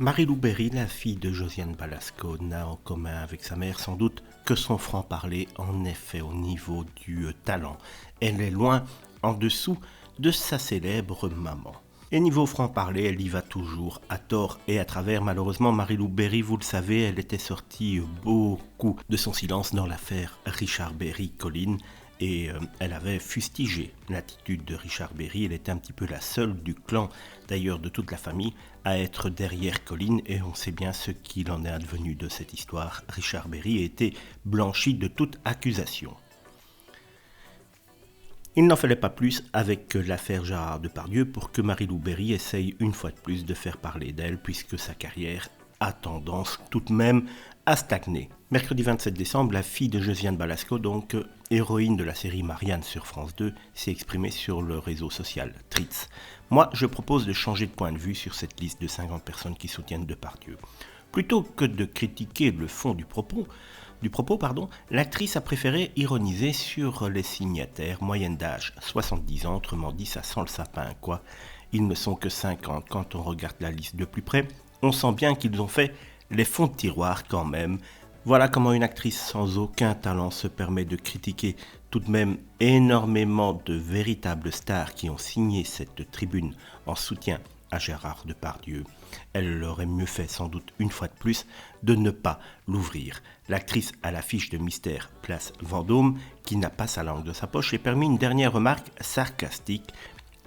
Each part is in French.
Marie-Lou Berry, la fille de Josiane Balasco, n'a en commun avec sa mère sans doute que son franc-parler, en effet au niveau du talent. Elle est loin en dessous de sa célèbre maman. Et niveau franc-parler, elle y va toujours, à tort et à travers. Malheureusement, Marie-Lou Berry, vous le savez, elle était sortie beaucoup de son silence dans l'affaire Richard Berry-Colline. Et elle avait fustigé l'attitude de Richard Berry. Elle était un petit peu la seule du clan, d'ailleurs de toute la famille, à être derrière Colline. Et on sait bien ce qu'il en est advenu de cette histoire. Richard Berry a été blanchi de toute accusation. Il n'en fallait pas plus avec l'affaire Gérard Depardieu pour que Marie-Lou Berry essaye une fois de plus de faire parler d'elle, puisque sa carrière a tendance tout de même à stagner. Mercredi 27 décembre, la fille de Josiane Balasco, donc héroïne de la série Marianne sur France 2, s'est exprimée sur le réseau social Tritz. Moi, je propose de changer de point de vue sur cette liste de 50 personnes qui soutiennent Depardieu. Plutôt que de critiquer le fond du propos, l'actrice a préféré ironiser sur les signataires, moyenne d'âge 70 ans, autrement dit ça sent le sapin quoi. Ils ne sont que 50, quand on regarde la liste de plus près, on sent bien qu'ils ont fait les fonds de tiroir quand même. Voilà comment une actrice sans aucun talent se permet de critiquer tout de même énormément de véritables stars qui ont signé cette tribune en soutien à Gérard Depardieu. Elle aurait mieux fait sans doute une fois de plus de ne pas l'ouvrir. L'actrice à l'affiche de Mystère Place Vendôme, qui n'a pas sa langue de sa poche, est permis une dernière remarque sarcastique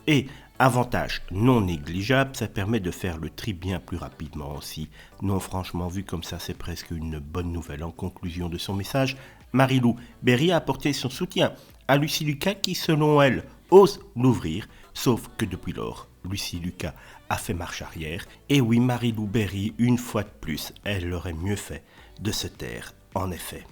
et avantage non négligeable, ça permet de faire le tri bien plus rapidement aussi. Non, franchement, vu comme ça, c'est presque une bonne nouvelle. En conclusion de son message, Marie-Lou Berry a apporté son soutien à Lucie Lucas qui, selon elle, ose l'ouvrir, sauf que depuis lors, Lucie Lucas a fait marche arrière. Et oui, Marie-Lou Berry, une fois de plus, elle aurait mieux fait de se taire, en effet.